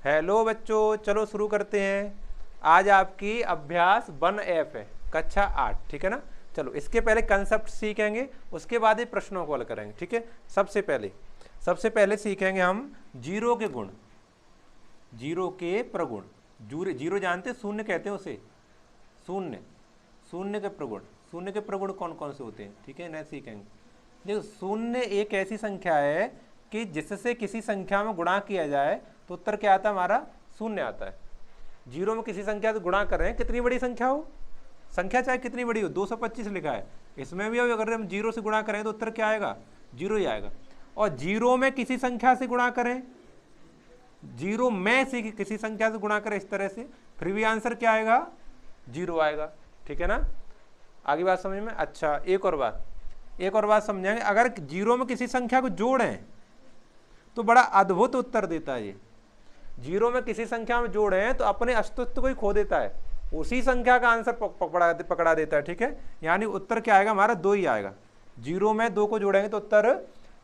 Hello बच्चों, चलो शुरू करते हैं। आज आपकी अभ्यास 1F है, कक्षा 8, ठीक है ना। चलो इसके पहले कंसेप्ट सीखेंगे, उसके बाद ही प्रश्नों को हल करेंगे, ठीक है। सबसे पहले सीखेंगे हम जीरो के गुण, जीरो के प्रगुण। जीरो जानते हैं, शून्य कहते हैं उसे, शून्य, शून्य के प्रगुण। शून्य के प्रगुण कौन कौन से होते हैं, ठीक है ना, सीखेंगे। देखो, शून्य एक ऐसी संख्या है कि जिससे किसी संख्या में गुणा किया जाए तो उत्तर क्या आता है, हमारा शून्य आता है। जीरो में किसी संख्या से गुणा कर रहे हैं, कितनी बड़ी संख्या हो, संख्या चाहे कितनी बड़ी हो, 225 लिखा है, इसमें भी अगर हम जीरो से गुणा करें तो उत्तर क्या आएगा, जीरो ही आएगा। और जीरो में किसी संख्या से गुणा करें, जीरो में से किसी संख्या से गुणा करें इस तरह से, फिर भी आंसर क्या आएगा, जीरो आएगा, ठीक है ना। आगे बात समझ में। अच्छा, एक और बात समझेंगे। अगर जीरो में किसी संख्या को जोड़ें तो बड़ा अद्भुत उत्तर देता है ये। जीरो में किसी संख्या में जोड़ें तो अपने अस्तित्व को ही खो देता है, उसी संख्या का आंसर पकड़ा देता है, ठीक है। यानी उत्तर क्या आएगा, हमारा 2 ही आएगा। जीरो में 2 को जोड़ेंगे तो उत्तर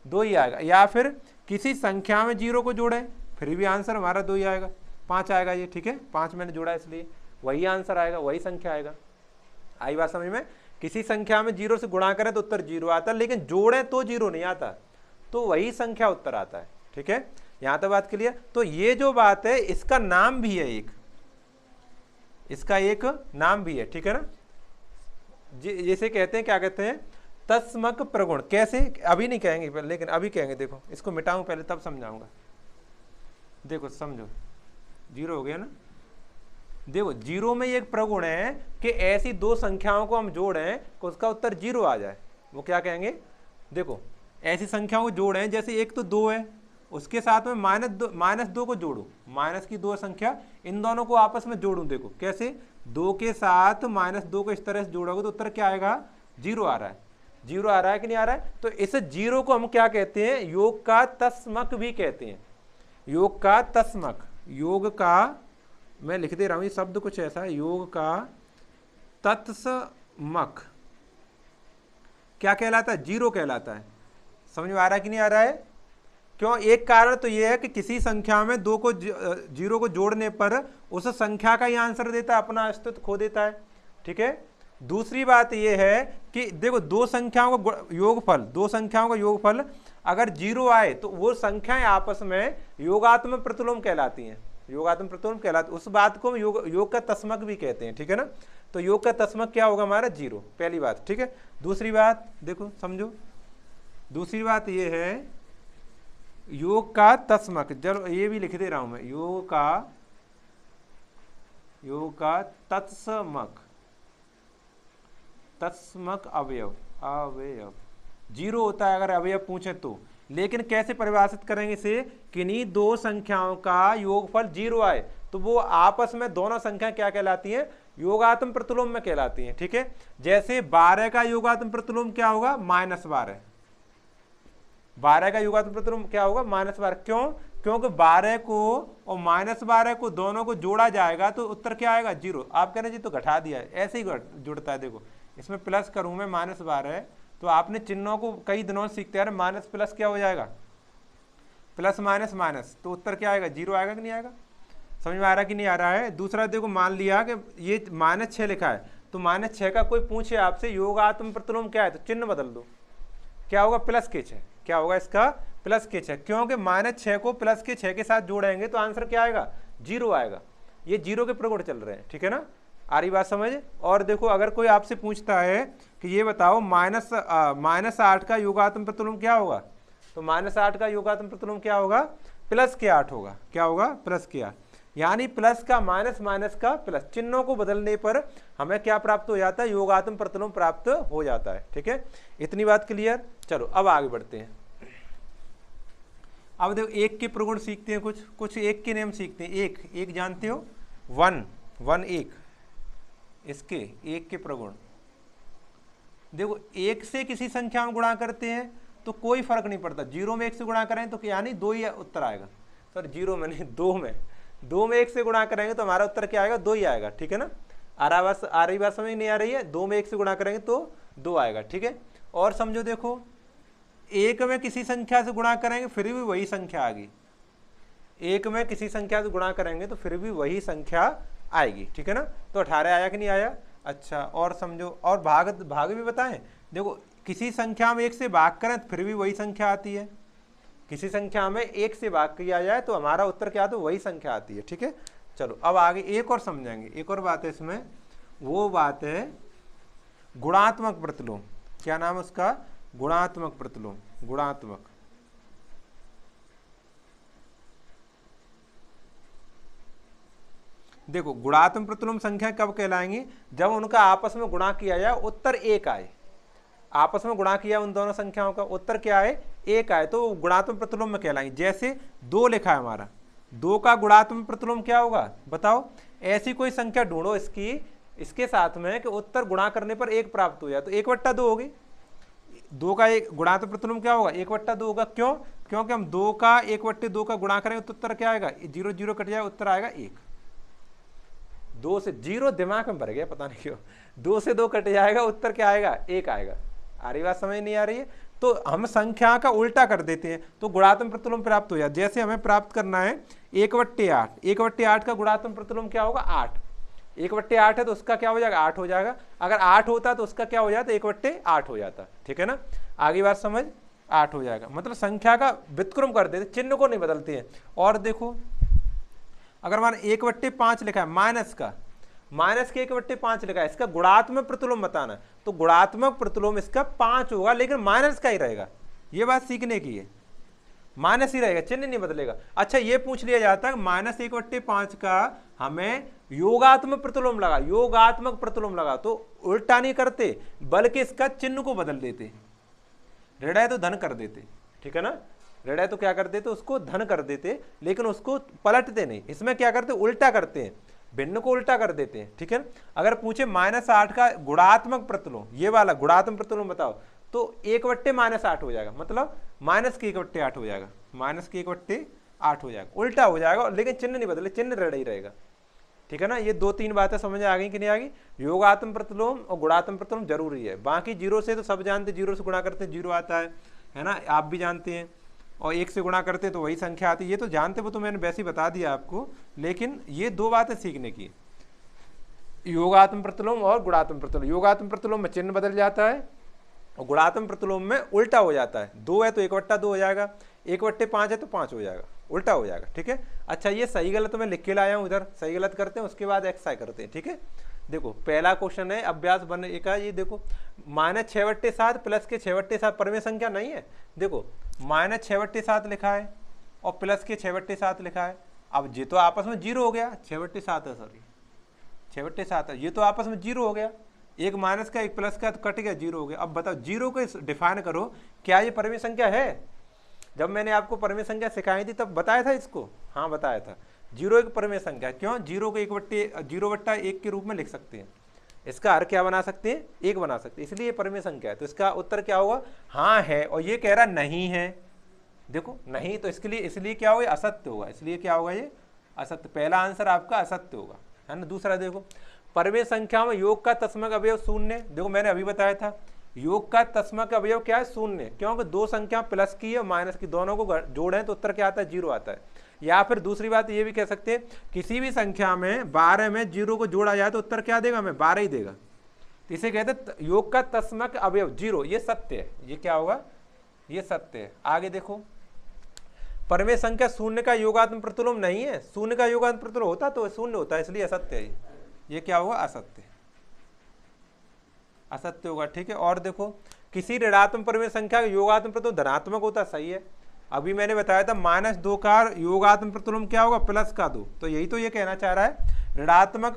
2 ही आएगा। या फिर किसी संख्या में जीरो को जोड़ें फिर भी आंसर हमारा 2 ही आएगा, 5 आएगा ये, ठीक है। 5 मैंने जोड़ा इसलिए वही आंसर आएगा, वही संख्या आएगा। आई बात समझ में। किसी संख्या में जीरो से गुणा करें तो उत्तर जीरो आता है, लेकिन जोड़ें तो जीरो नहीं आता, तो वही संख्या उत्तर आता है, ठीक है। यहां तक बात क्लियर। तो ये जो बात है इसका नाम भी है एक, इसका एक नाम भी है, ठीक है ना। जैसे कहते हैं, क्या कहते हैं, तस्मक प्रगुण। कैसे, अभी नहीं कहेंगे लेकिन अभी कहेंगे। देखो इसको मिटाऊं पहले तब समझाऊंगा। देखो समझो, जीरो हो गया ना। देखो जीरो में एक प्रगुण है कि ऐसी 2 संख्याओं को हम जोड़ें कि उसका उत्तर जीरो आ जाए। वो क्या कहेंगे, देखो ऐसी संख्याओं को जोड़ें, जैसे एक तो 2 है, उसके साथ में -2 को जोड़ूं, माइनस की 2 संख्या, इन दोनों को आपस में जोड़ूं। देखो कैसे, 2 के साथ -2 को इस तरह से जोड़ोगे तो उत्तर क्या आएगा, जीरो आ रहा है। जीरो आ रहा है कि नहीं आ रहा है। तो इस जीरो को हम क्या कहते हैं, योग का तस्मक भी कहते हैं। योग का तस्मक, योग का, मैं लिख दे रहा हूं, ये शब्द कुछ ऐसा है, योग का तत्समक क्या कहलाता है, जीरो कहलाता है। समझ में आ रहा है कि नहीं आ रहा है। क्यों, एक कारण तो ये है कि किसी संख्या में 2 को जीरो को जोड़ने पर उस संख्या का ही आंसर देता है, अपना अस्तित्व खो देता है, ठीक है। दूसरी बात ये है कि देखो 2 संख्याओं का योगफल, 2 संख्याओं का योगफल अगर जीरो आए तो वो संख्याएं आपस में योगात्मक प्रतिलोम कहलाती हैं, योगात्मक प्रतिलोम कहलाती। उस बात को योग का तस्मक भी कहते हैं, ठीक है ना। तो योग का तस्मक क्या होगा, हमारा जीरो, पहली बात, ठीक है। दूसरी बात देखो समझो, दूसरी बात ये है योग का तस्मक, चलो ये भी लिख दे रहा हूं मैं, योग का तत्समक, तत्समक अवयव, अवयव जीरो होता है अगर अवयव पूछे तो। लेकिन कैसे परिभाषित करेंगे इसे, किन्हीं 2 संख्याओं का योगफल जीरो आए तो वो आपस में दोनों संख्या क्या कहलाती हैं, योगात्मक प्रतिलोम में कहलाती हैं, ठीक है। जैसे 12 का योगात्मक प्रतिलोम क्या होगा, -12। 12 का योगात्मक प्रतिलोम क्या होगा, -12। क्यों, क्योंकि 12 को और -12 को दोनों को जोड़ा जाएगा तो उत्तर क्या आएगा, जीरो। आप कह रहे जी तो घटा दिया है, ऐसे ही जुड़ता है। देखो इसमें प्लस करूं मैं, -12 तो आपने चिन्हों को कई दिनों से सीखते हैं, माइनस प्लस क्या हो जाएगा, प्लस माइनस माइनस, तो उत्तर क्या आएगा, जीरो आएगा कि नहीं आएगा। समझ में आ रहा कि नहीं आ रहा है। दूसरा देखो, मान लिया कि ये -6 लिखा है, तो -6 का कोई पूछे आपसे योगात्मक प्रतिलोम क्या है, तो चिन्ह बदल दो, क्या होगा, +6। क्या होगा इसका, +6। क्योंकि -6 को +6 के साथ जोड़ेंगे तो आंसर क्या आएगा, जीरो आएगा। ये जीरो के प्रगुण चल रहे हैं, ठीक है ना। आ रही बात समझ। और देखो अगर कोई आपसे पूछता है कि ये बताओ -8 का योगात्मक प्रतिलोम क्या होगा, तो -8 का योगात्मक प्रतिलोम क्या होगा, +8 होगा। क्या होगा, +8। यानी प्लस का माइनस, माइनस का प्लस, चिन्हों को बदलने पर हमें क्या प्राप्त हो जाता है, योगात्मक प्रतिलोम प्राप्त हो जाता है, ठीक है। इतनी बात क्लियर। चलो अब आगे बढ़ते हैं। अब देखो एक के प्रगुण सीखते हैं, कुछ एक के नियम सीखते हैं। एक जानते हो, 1 एक, इसके एक के प्रगुण। देखो एक से किसी संख्या में गुणा करते हैं तो कोई फर्क नहीं पड़ता, 0 में 1 से गुणा करें तो यानी 2 ही उत्तर आएगा। सर 0 में नहीं, 2 में 1 से गुणा करेंगे तो हमारा उत्तर क्या आएगा, 2 ही आएगा, ठीक है ना। आ रही बात समझ नहीं आ रही है, 2 में 1 से गुणा करेंगे तो 2 आएगा, ठीक है। और समझो देखो, 1 में किसी संख्या से गुणा करेंगे फिर भी वही संख्या आ गई, एक में किसी संख्या से गुणा करेंगे तो फिर भी वही संख्या आएगी, ठीक है ना। तो 18 आया कि नहीं आया। अच्छा, और समझो, और भाग भी बताएं। देखो किसी संख्या में 1 से भाग करें तो फिर भी वही संख्या आती है, किसी संख्या में 1 से भाग किया जाए तो हमारा उत्तर क्या, तो वही संख्या आती है, ठीक है। चलो अब आगे एक और समझेंगे, एक और बात है इसमें, वो बात है गुणात्मक प्रतिलोम। क्या नाम है उसका, गुणात्मक प्रतिलोम। गुणात्मक, देखो गुणात्मक प्रतिलोम संख्या कब कहलाएंगी, जब उनका आपस में गुणा किया जाए उत्तर 1 आए। आपस में गुणा किया उन दोनों संख्याओं का, उत्तर क्या है, 1 आए, तो गुणात्मक प्रतिलोम में कहलाएंगे। जैसे 2 लिखा है हमारा, 2 का गुणात्मक प्रतिलोम क्या होगा बताओ। ऐसी कोई संख्या ढूंढो इसके साथ में कि उत्तर गुणा करने पर 1 प्राप्त हो जाए, तो 1/2 होगी। 2 का एक गुणात्मक प्रतिलोम क्या होगा, 1/2 होगा। क्यों, क्योंकि हम 2 का 1/2 का गुणा करेंगे तो उत्तर क्या आएगा, 0 0 कट जाए, उत्तर आएगा 1। 2 से 0 दिमाग में भर गया, पता नहीं क्यों, 2 से 2 कट जाएगा, उत्तर क्या आएगा, 1 आएगा। आ रही बात, समझ नहीं आ रही है। तो हम संख्या का उल्टा कर देते हैं तो गुणात्मक प्रतिलोम प्राप्त हो जाए। जैसे हमें प्राप्त करना है 1/8, 1/8 का गुणात्मक प्रतिलोम क्या होगा, 8। 1/8 है तो उसका क्या हो जाएगा, 8 हो जाएगा। अगर 8 होता तो उसका क्या हो जाता, 1/8 हो जाता, ठीक है ना। आगे बात समझ, 8 हो जाएगा। मतलब संख्या का व्युत्क्रम कर देते, चिन्ह को नहीं बदलते हैं। और देखो अगर मान 1/5 लिखा है, माइनस के 1/5 लिखा है, इसका गुणात्मक प्रतिलोम बताना, तो गुणात्मक प्रतिलोम इसका 5 होगा, लेकिन माइनस का ही रहेगा। ये बात सीखने की है, माइनस ही रहेगा, चिन्ह नहीं बदलेगा। अच्छा, ये पूछ लिया जाता है -1/5 का हमें योगात्मक प्रतिलोम लगा, योगात्मक प्रतिलोम लगा, तो उल्टा नहीं करते बल्कि इसका चिन्ह को बदल देते। ऋण है तो धन कर देते, ठीक है ना। ऋण है तो क्या कर देते, उसको धन कर देते, लेकिन उसको पलटते नहीं। इसमें क्या करते, उल्टा करते हैं, भिन्न को उल्टा कर देते हैं, ठीक है। अगर पूछे -8 का गुणात्मक प्रतिलोम, ये वाला गुणात्मक प्रतिलोम बताओ, तो 1/-8 हो जाएगा, मतलब -1/8 हो जाएगा, -1/8 हो जाएगा, उल्टा हो जाएगा, लेकिन चिन्ह नहीं बदले, चिन्ह ऋण ही रहेगा, ठीक है ना। ये 2-3 बातें समझ आ गई कि नहीं आ गई। योगात्मक प्रतिलोम और गुणात्मक प्रतिलोम जरूरी है। बाकी 0 से तो सब जानते, 0 से गुणा करते 0 आता है ना, आप भी जानते हैं। और 1 से गुणा करते तो वही संख्या आती है, ये तो जानते, वो तो मैंने वैसे ही बता दिया आपको। लेकिन ये 2 बातें सीखने की, योगात्मक प्रतिलोम और गुणात्मक प्रतिलोम। योगात्मक प्रतिलोम में चिन्ह बदल जाता है और गुणात्मक प्रतिलोम में उल्टा हो जाता है। 2 है तो 1/2 हो जाएगा, 1/5 है तो 5 हो जाएगा, उल्टा हो जाएगा, ठीक है। अच्छा, ये सही गलत मैं लिख के लाया हूँ, इधर सही गलत करते हैं, उसके बाद एक्सरसाइज करते हैं, ठीक है। देखो पहला क्वेश्चन है अभ्यास बन का, ये देखो -6/7 प्लस के 6/7 परमेय संख्या नहीं है। देखो -6/7 लिखा है और प्लस के 6/7 लिखा है। अब ये तो आपस में 0 हो गया, 6/7 है, सॉरी 6/7 है, ये तो आपस में 0 हो गया, एक माइनस का एक प्लस का तो कट गया, 0 हो गया। अब बताओ 0 को डिफाइन करो, क्या ये परमेय संख्या है। जब मैंने आपको परमेय संख्या सिखाई थी तब बताया था इसको, हाँ बताया था। 0 एक परमेय संख्या, क्यों, 0 को 0/1 के रूप में लिख सकते हैं। इसका अर्थ क्या बना सकते हैं, 1 बना सकते हैं, इसलिए ये परमेय संख्या है। तो इसका उत्तर क्या होगा, हाँ है। और ये कह रहा नहीं है, देखो नहीं, तो इसके लिए इसलिए क्या होगा, असत्य होगा, इसलिए क्या होगा, ये असत्य। पहला आंसर आपका असत्य होगा, है ना। दूसरा देखो, परमेय संख्या में योग का तस्मक अवयव 0। देखो मैंने अभी बताया था, योग का तस्मक अवयव क्या है, 0, क्योंकि 2 संख्या प्लस की है माइनस की, दोनों को जोड़ें तो उत्तर क्या आता है, 0 आता है। या फिर दूसरी बात ये भी कह सकते हैं, किसी भी संख्या में 12 में 0 को जोड़ा जाए तो उत्तर क्या देगा, हमें 12 ही देगा। तो इसे कहते हैं योग का तस्मक अवयव 0, ये सत्य है, ये क्या होगा, ये सत्य है। आगे देखो, परमेय संख्या 0 का योगात्मक प्रतिलोम नहीं है, 0 का योगात्मक प्रतिलोम होता तो 0 होता है, इसलिए असत्य है। ये क्या होगा, असत्य, असत्य होगा, ठीक है। और देखो, किसी ऋणात्मक परमेय संख्या का योगात्मक प्रतिलोम धनात्मक होता, सही है। अभी मैंने बताया था -2 का योगात्मक प्रतिलोम क्या होगा, प्लस का 2, तो यही तो ये कहना चाह रहा है। ऋणात्मक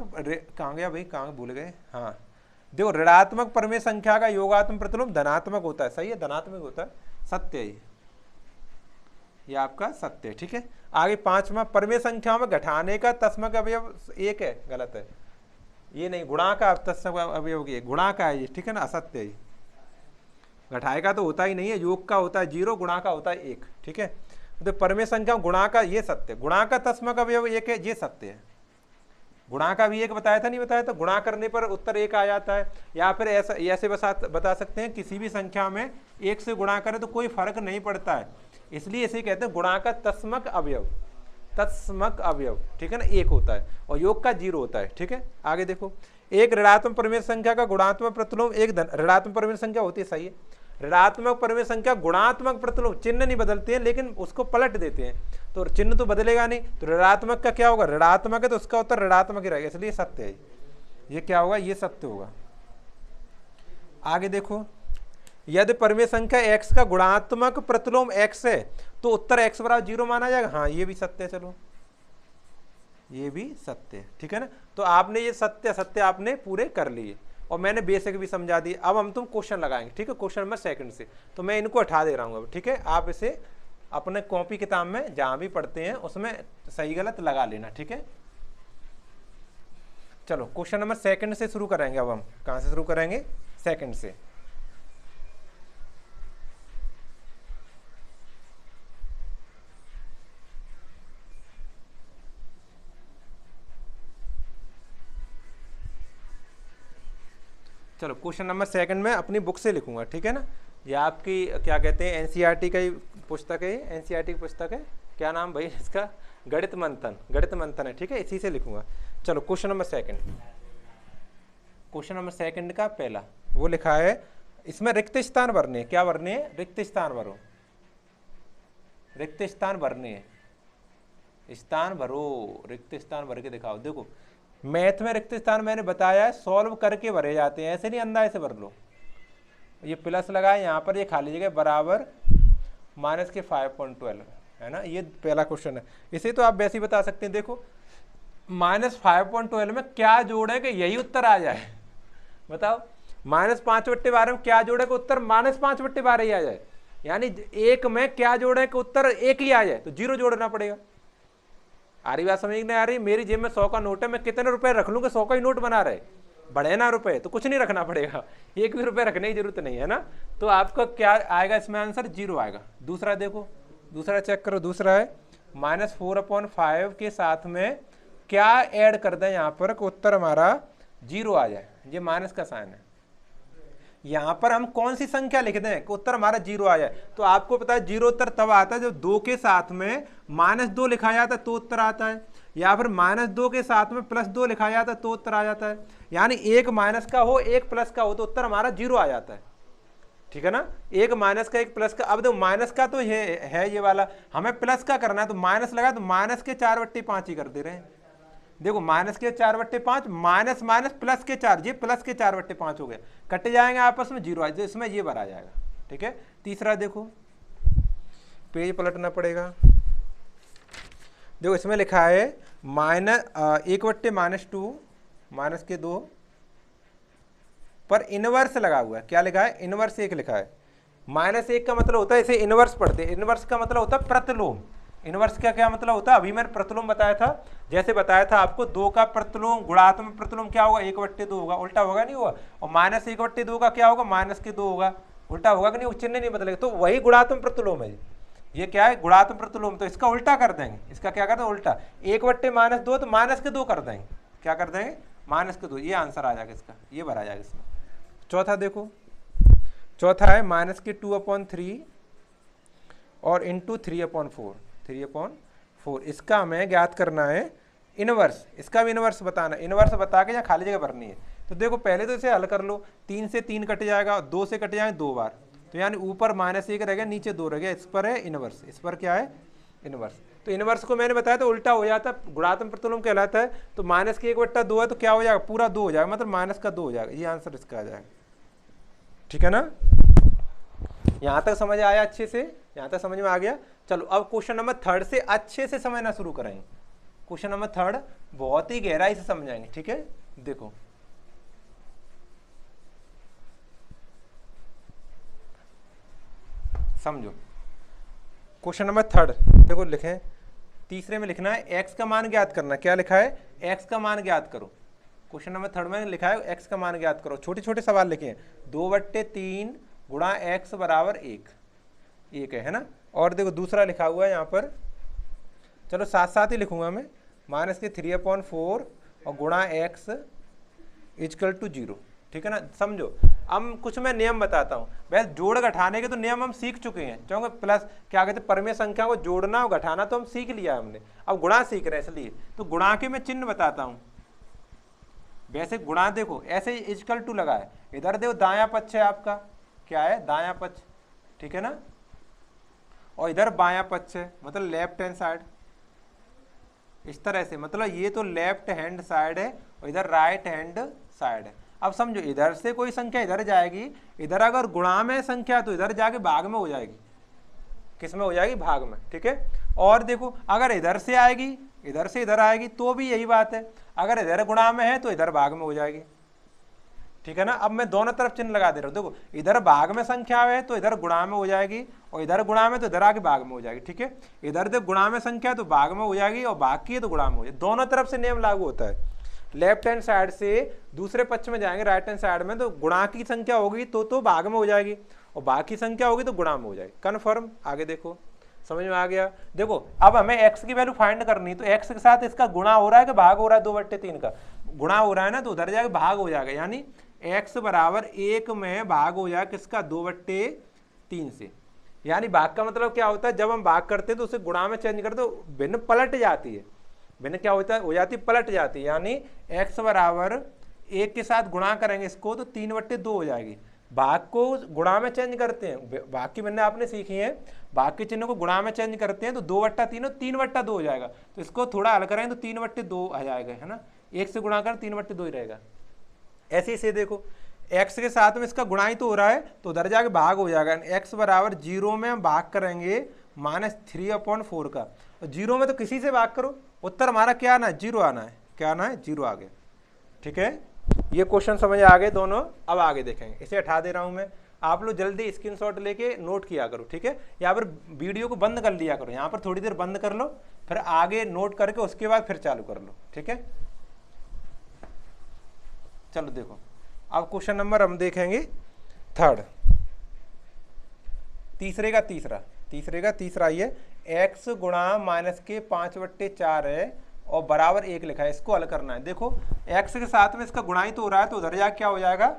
कहाँ गया भाई, कहाँ भूल गए, हाँ देखो, ऋणात्मक परमेय संख्या का योगात्मक प्रतिलोम धनात्मक होता है, सही है, धनात्मक होता है, सत्य है ये आपका सत्य है, ठीक है। आगे 5वां, परमेय संख्या में घटाने का तस्मक अवयव 1 है, गलत है, ये नहीं, गुणा का तस्मक अवयव ये गुणा का है ये, ठीक है ना, असत्य है। घटाए का तो होता ही नहीं है, योग का होता है 0, गुणा का होता है 1, ठीक है। तो परमेय संख्या गुणा का ये सत्य, गुणा का तस्मक अवयव 1 है, ये सत्य है। गुणा का भी 1 बताया था, नहीं बताया था, गुणा करने पर उत्तर 1 आ जाता है। या फिर ऐसे बता सकते हैं, किसी भी संख्या में 1 से गुणा करें तो कोई फर्क नहीं पड़ता है, इसलिए इसे कहते हैं गुणा का तस्मक अवयव, तत्समक अवयव, ठीक है ना, 1 होता है और योग का 0 होता है। ठीक है, आगे देखो, एक ऋणात्मक परिमेय संख्या का गुणात्मक प्रतिलोम एक धन ऋणात्मक परिमेय संख्या होती है, सही है। ऋणात्मक परिमेय संख्या गुणात्मक प्रतिलोम, चिन्ह नहीं बदलते हैं लेकिन उसको पलट देते हैं, तो चिन्ह तो बदलेगा नहीं, तो ऋणात्मक का क्या होगा, ऋणात्मक है तो उसका उत्तर ऋणात्मक ही रहेगा, इसलिए सत्य है। ये क्या होगा, ये सत्य होगा। आगे देखो, यदि परिमेय संख्या x का गुणात्मक प्रतिलोम x है तो उत्तर x बराबर 0 माना जाएगा। हाँ, ये भी सत्य है, चलो ये भी सत्य है। ठीक है ना, तो आपने ये सत्य सत्य आपने पूरे कर लिए और मैंने बेसिक भी समझा दी। अब हम तुम क्वेश्चन लगाएंगे, ठीक है, क्वेश्चन नंबर 2 से, तो मैं इनको हटा दे रहा हूँ अब। ठीक है, आप इसे अपने कॉपी किताब में जहाँ भी पढ़ते हैं उसमें सही गलत लगा लेना। ठीक है, चलो क्वेश्चन नंबर 2 से शुरू करेंगे। अब हम कहाँ से शुरू करेंगे, 2 से। चलो क्वेश्चन नंबर 2 में अपनी बुक से लिखूंगा, ठीक है ना। ये आपकी क्या कहते हैं, एनसीईआरटी का ही पुस्तक है, एनसीईआरटी की पुस्तक है, क्या नाम भाई इसका, गणित मंथन, गणित मंथन है। ठीक है, इसी से लिखूंगा। चलो क्वेश्चन नंबर 2, क्वेश्चन नंबर 2 का पहला वो लिखा है, इसमें रिक्त स्थान भरने हैं। क्या भरने हैं, रिक्त स्थान भरो, रिक्त स्थान भरने हैं, स्थान भरो, रिक्त स्थान भर के दिखाओ। देखो मैथ में रिक्त स्थान मैंने बताया है सॉल्व करके भरे जाते हैं, ऐसे नहीं अंदाजे से भर लो। ये प्लस लगाए यहाँ पर, ये खाली जगह बराबर माइनस के 5.12 है ना, ये पहला क्वेश्चन है। इसे तो आप वैसे ही बता सकते हैं। देखो माइनस 5.12 में क्या जोड़े कि यही उत्तर आ जाए, बताओ। माइनस 5/12 में क्या जोड़े कि उत्तर माइनस 5/12 ही आ जाए, यानी एक में क्या जोड़े कि उत्तर 1 ही आ जाए, तो 0 जोड़ना पड़ेगा। आ रही बात समझ नहीं आ रही, मेरी जेब में 100 का नोट है, मैं कितने रुपए रख लूँ कि 100 का ही नोट बना रहे, बढ़े ना रुपए, तो कुछ नहीं रखना पड़ेगा, 1 भी रुपए रखने की जरूरत नहीं है ना। तो आपका क्या आएगा इसमें आंसर, 0 आएगा। दूसरा देखो, दूसरा चेक करो, दूसरा है -4/5 के साथ में क्या ऐड कर दें यहाँ पर कि उत्तर हमारा 0 आ जाए। ये माइनस का साइन है, यहाँ पर हम कौन सी संख्या लिख दें कि उत्तर हमारा 0 आ जाए। तो आपको पता है 0 उत्तर तब आता है जब 2 के साथ में -2 लिखा जाता है तो उत्तर आता है, या फिर -2 के साथ में +2 लिखा जाता है तो उत्तर आ जाता है। यानी एक माइनस का हो एक प्लस का हो तो उत्तर हमारा 0 आ जाता है। ठीक है ना, एक माइनस का एक प्लस का। अब देखो माइनस का तो ये है, ये वाला हमें प्लस का करना है, तो माइनस लगा तो माइनस के 4/5 ही कर दे रहे हैं। देखो माइनस के 4/5 माइनस माइनस प्लस के 4, ये प्लस के 4/5 हो गए, कट जाएंगे आपस में, 0 आ जाए, इसमें ये भरा जाएगा। ठीक है, तीसरा देखो, पेज पलटना पड़ेगा। देखो इसमें लिखा है -1/-2 माइनस के 2 पर इनवर्स लगा हुआ है। क्या लिखा है, इनवर्स 1 लिखा है। -1 का मतलब होता है, इसे इनवर्स पढ़ते हैं, इनवर्स का मतलब होता है प्रतिलोम। इनवर्स का क्या मतलब होता है, अभी मैंने प्रतिलोम बताया था, जैसे बताया था आपको 2 का प्रतिलोम गुणात्मक प्रतिलोम क्या होगा, 1/2 होगा, उल्टा होगा नहीं होगा, और -1/2 का क्या होगा, -2 होगा, उल्टा होगा कि नहीं, चिन्ह नहीं बदलेगा, तो वही गुणात्मक प्रतिलोम है। ये क्या है, गुणात्मक प्रतिलोम, तो इसका उल्टा कर देंगे, इसका क्या करते हैं उल्टा, 1/-2 तो -2 कर देंगे, क्या कर देंगे, -2, ये आंसर आ जाएगा इसका, ये भरा जाएगा इसमें। चौथा देखो, चौथा है -2/3 और इंटू 3/4, 3/4, इसका हमें ज्ञात करना है इनवर्स, इसका भी इनवर्स बताना, इनवर्स बता के यहाँ खाली जगह भरनी है। तो देखो पहले तो इसे हल कर लो, 3 से 3 कट जाएगा, 2 से कट जाएंगे 2 बार, तो यानी ऊपर -1 रह गया, नीचे 2 रह गया, इस पर है इनवर्स, इस पर क्या है इनवर्स। तो इनवर्स को मैंने बताया तो उल्टा हो जाता है, गुणात्मक प्रतिलोम कहलाता है। तो -1/2 है तो क्या हो जाएगा, पूरा 2 हो जाएगा, मतलब माइनस का 2 हो जाएगा, ये आंसर इसका आ जाएगा। ठीक है ना, यहाँ तक समझ आया अच्छे से, यहाँ तक समझ में आ गया। चलो अब क्वेश्चन नंबर 3 से अच्छे से समझना शुरू करेंगे। क्वेश्चन नंबर 3 बहुत ही गहराई से समझाएंगे। ठीक है, देखो समझो, क्वेश्चन नंबर 3 देखो लिखें, तीसरे में लिखना है x का मान ज्ञात करना। क्या लिखा है, x का मान ज्ञात करो। क्वेश्चन नंबर 3 में लिखा है x का मान ज्ञात करो, छोटे छोटे सवाल लिखे हैं, 2/3 गुणा x बराबर 1 है ना। और देखो दूसरा लिखा हुआ है यहाँ पर, चलो साथ साथ ही लिखूंगा मैं, -3/4 और गुणा x = 0। ठीक है ना, समझो अब कुछ मैं नियम बताता हूँ। वैसे जोड़ घटाने के तो नियम हम सीख चुके हैं, क्योंकि प्लस क्या कहते हैं परिमेय संख्या को जोड़ना और घटाना तो हम सीख लिया हमने, अब गुणा सीख रहे हैं इसलिए। तो गुणा के मैं चिन्ह बताता हूँ। वैसे गुणा देखो ऐसे इक्वल टू लगा है, इधर देखो दायां पक्ष है आपका, क्या है दायां पक्ष, ठीक है ना, और इधर बायां पक्ष है मतलब लेफ्ट हैंड साइड, इस तरह से, मतलब ये तो लेफ्ट हैंड साइड है और इधर राइट हैंड साइड है। अब समझो इधर से कोई संख्या इधर जाएगी, इधर अगर गुणा में संख्या तो इधर जाके भाग में हो जाएगी, किस में हो जाएगी, भाग में, ठीक है। और देखो अगर इधर से आएगी, इधर से इधर आएगी तो भी यही बात है, अगर इधर गुणा में है तो इधर भाग में हो जाएगी, ठीक है ना। अब मैं दोनों तरफ चिन्ह लगा दे रहा हूँ, देखो इधर भाग में संख्या है तो इधर गुणा में हो जाएगी, और इधर गुणा में तो इधर आके भाग में हो जाएगी, ठीक है। इधर देखो गुणा में संख्या तो भाग में हो जाएगी और भाग की है तो गुणा में हो जाएगी, दोनों तरफ से नियम लागू होता है। लेफ्ट हैंड साइड से दूसरे पक्ष में जाएंगे राइट हैंड साइड में, तो गुणा की संख्या होगी तो भाग में हो जाएगी, और भाग की संख्या होगी तो गुणा में हो जाएगी, कन्फर्म। आगे देखो समझ में आ गया। देखो अब हमें x की वैल्यू फाइंड करनी, तो x के साथ इसका गुणा हो रहा है कि भाग हो रहा है, 2/3 का गुणा हो रहा है ना, तो उधर जाके भाग हो जाएगा, यानी x बराबर 1 में भाग हो जाएगा किसका, 2/3 से। यानी भाग का मतलब क्या होता है, जब हम भाग करते हैं तो उसे गुणा में चेंज करते तो भिन्न पलट जाती है, भिन्न क्या होता है, हो जाती पलट जाती है, यानी x बराबर 1 के साथ गुणा करेंगे इसको तो 3/2 हो जाएगी। भाग को गुणा में चेंज करते हैं, भाग की भिन्न आपने सीखी है, भाग के चिन्ह को गुणा में चेंज करते हैं तो 2/3 3/2 हो जाएगा, तो इसको थोड़ा हल करें तो 3/2 आ जाएगा, है ना, 1 से गुणा करें 3/2 ही रहेगा। ऐसे इसे देखो x के साथ में इसका गुणा ही तो हो रहा है तो उधर जाके भाग हो जाएगा, x बराबर 0 में हम भाग करेंगे -3/4 का, और 0 में तो किसी से भाग करो, उत्तर हमारा क्या आना है, 0 आना है, क्या आना है, 0 आ गया, ठीक है। ये क्वेश्चन समझ आ गए दोनों। अब आगे देखेंगे, इसे हटा दे रहा हूं मैं, आप लोग जल्दी स्क्रीनशॉट लेके नोट किया करो, ठीक है। यहाँ पर वीडियो को बंद कर लिया करो, यहाँ पर थोड़ी देर बंद कर लो, फिर आगे नोट करके उसके बाद फिर चालू कर लो, ठीक है। चलो देखो अब क्वेश्चन नंबर हम देखेंगे 3rd, तीसरे का तीसरा ये x गुणा -5/4 है और बराबर 1 लिखा है, इसको हल करना है। देखो x के साथ में इसका गुणा ही तो हो रहा है तो उधर जाके क्या हो जाएगा,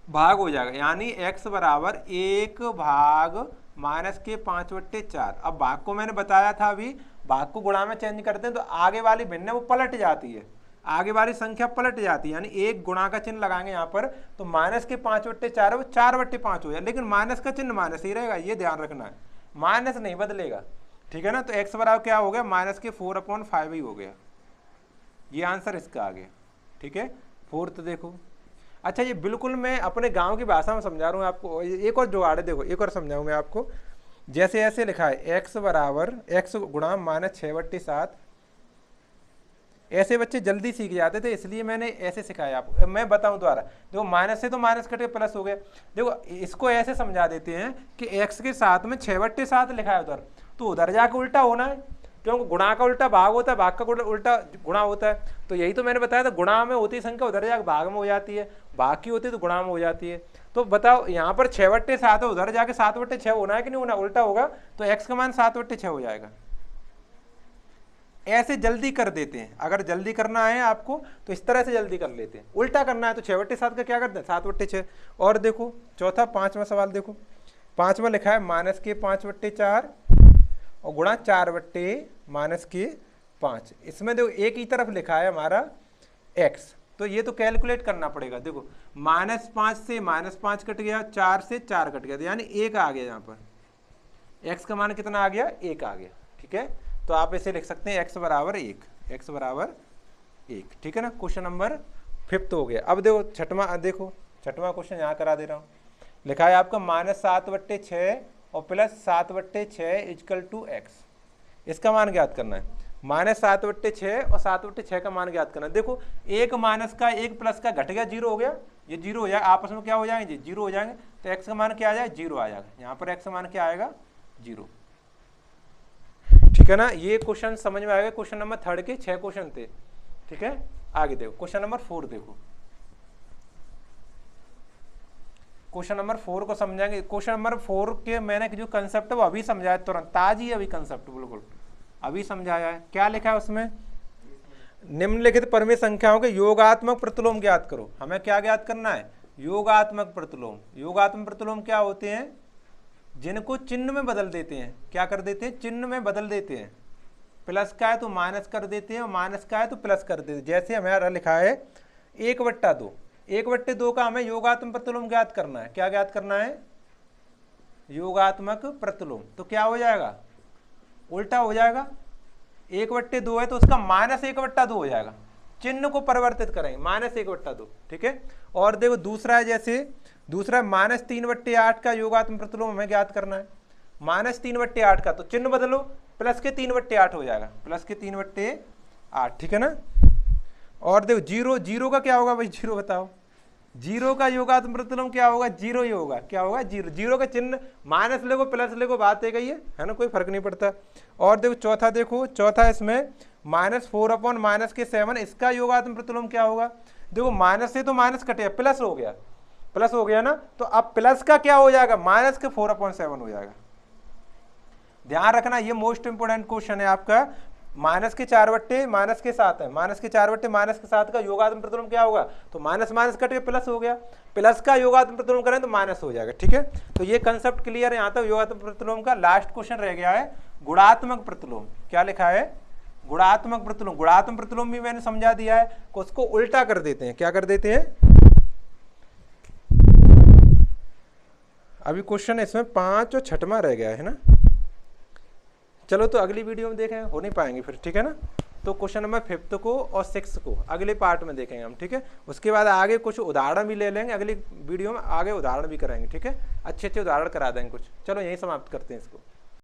भाग हो जाएगा, यानी x बराबर 1 भाग -5/4। अब भाग को मैंने बताया था अभी, भाग को गुणा में चेंज करते हैं तो आगे वाली भिन्न वो पलट जाती है, आगे वाली संख्या पलट जाती है, यानी 1 गुणा का चिन्ह लगाएंगे यहाँ पर तो -5/4 है वो 4/5 हो जाए, लेकिन माइनस का चिन्ह माइनस ही रहेगा, ये ध्यान रखना है, माइनस नहीं बदलेगा, ठीक है ना। तो x बराबर क्या हो गया, -4/5 ही हो गया, ये आंसर इसका आ गया, ठीक है। 4th देखो, अच्छा ये बिल्कुल मैं अपने गांव की भाषा में समझा रहा हूँ आपको, एक और जुगाड़ है, देखो एक और समझाऊँ मैं आपको। जैसे ऐसे लिखा है x बराबर x गुणा -6/7, ऐसे बच्चे जल्दी सीख जाते थे इसलिए मैंने ऐसे सिखाया आपको। मैं बताऊं दोबारा, देखो माइनस से तो माइनस कट के प्लस हो गया, देखो इसको ऐसे समझा देते हैं कि x के साथ में 6/7 लिखा है उधर, तो उधर जाके उल्टा होना है, क्योंकि गुणा का उल्टा भाग होता है, भाग का उल्टा गुणा होता है, तो यही तो मैंने बताया था, गुणा में होती संख्या उधर जाके भाग में हो जाती है, भाग की होती है तो गुणा में हो जाती है। तो बताओ यहाँ पर 6/7 है, उधर जाके 7/6 होना है कि नहीं होना, उल्टा होगा, तो x का मान 7/6 हो जाएगा। ऐसे जल्दी कर देते हैं, अगर जल्दी करना है आपको तो इस तरह से जल्दी कर लेते हैं, उल्टा करना है तो 6/7 का क्या करते हैं, 7/6। और देखो चौथा 5वां सवाल देखो, 5वां लिखा है -5/4 और गुणा 4/-5, इसमें देखो एक ही तरफ लिखा है हमारा x, तो ये तो कैलकुलेट करना पड़ेगा। देखो -5 से -5 कट गया, 4 से 4 कट गया, यानी 1 आ गया, यहाँ पर x का मान कितना आ गया, 1 आ गया, ठीक है। तो आप इसे लिख सकते हैं x बराबर 1, x बराबर 1, ठीक है ना। क्वेश्चन नंबर 5th हो गया। अब देखो छठवां क्वेश्चन यहाँ करा दे रहा हूँ, लिखा है आपका -7/6 और +7/6 = x, इसका मान ज्ञात करना है। -7/6 और 7/6 का मान ज्ञात करना है। देखो एक माइनस का एक प्लस का घट गया, 0 हो गया, ये 0 हो जाएगा, आपस में क्या हो जाएंगे, 0 हो जाएंगे, तो x का मान क्या आ जाएगा, 0 आ जाएगा, यहाँ पर x का मान क्या आएगा, 0, ठीक है ना। ये क्वेश्चन समझ में आएगा। क्वेश्चन नंबर 3rd के 6 क्वेश्चन थे, ठीक है। आगे देखो क्वेश्चन नंबर 4 देखो, क्वेश्चन नंबर 4 को समझाएंगे। क्वेश्चन नंबर 4 के मैंने जो कंसेप्ट है वो अभी समझाया, तुरंत ताजी अभी कंसेप्ट बिल्कुल अभी समझाया है। क्या लिखा है उसमें, निम्नलिखित परिमेय संख्याओं के योगात्मक प्रतिलोम ज्ञात करो। हमें क्या ज्ञात करना है, योगात्मक प्रतिलोम। योगात्मक प्रतिलोम क्या होते हैं? जिनको चिन्ह में बदल देते हैं। क्या कर देते हैं? चिन्ह में बदल देते हैं। प्लस का है तो माइनस कर देते हैं और माइनस का है तो प्लस कर देते हैं। जैसे हमारा लिखा है 1/2। 1/2 का हमें योगात्मक प्रतिलोम ज्ञात करना है। क्या ज्ञात करना है? योगात्मक प्रतिलोम। तो क्या हो जाएगा? उल्टा हो जाएगा। 1/2 है तो उसका -1/2 हो जाएगा। चिन्ह को परिवर्तित करेंगे, -1/2। ठीक है। और देखो दूसरा है, जैसे दूसरा -3/8 का योगात्मक प्रतिलोम हमें ज्ञात करना है। -3/8 का तो चिन्ह बदलो, प्लस के 3/8 हो जाएगा, प्लस के 3/8। ठीक है ना। और देखो जीरो का क्या होगा भाई? जीरो बताओ। जीरो का योगात्मक प्रतिलोम क्या होगा? जीरो ही होगा। क्या होगा? जीरो। जीरो का चिन्ह माइनस लेगो प्लस लेगो, बात है गई है ना, कोई फर्क नहीं पड़ता। और देखो चौथा, देखो चौथा इसमें -4/-7, इसका योगात्मक प्रतिलोम क्या होगा? देखो माइनस से तो माइनस कटे, प्लस हो गया, प्लस हो गया ना, तो अब प्लस का क्या हो जाएगा? माइनस के 4/7 हो जाएगा। ध्यान रखना, ये मोस्ट इंपोर्टेंट क्वेश्चन है आपका। माइनस के 4/-7 है, माइनस के 4/-7 का योगात्मक प्रतिलोम क्या होगा? तो माइनस माइनस कट के प्लस हो गया, प्लस का योगात्मक प्रतिलोम करें तो माइनस हो जाएगा। ठीक है। तो ये कंसेप्ट क्लियर है यहाँ तक योगात्मक प्रतिलोम का। लास्ट क्वेश्चन रह गया है गुणात्मक प्रतिलोम। क्या लिखा है? गुणात्मक प्रतिलोम। गुणात्मक प्रतिलोम भी मैंने समझा दिया है, उसको उल्टा कर देते हैं। क्या कर देते हैं? अभी क्वेश्चन इसमें 5 और 6वां रह गया है ना। चलो तो अगली वीडियो में देखें, हो नहीं पाएंगे फिर। ठीक है ना। तो क्वेश्चन नंबर 5 को और 6 को अगले पार्ट में देखेंगे हम। ठीक है। उसके बाद आगे कुछ उदाहरण भी ले लेंगे, अगली वीडियो में आगे उदाहरण भी कराएंगे। ठीक है। अच्छे अच्छे उदाहरण करा देंगे कुछ। चलो यहीं समाप्त करते हैं इसको।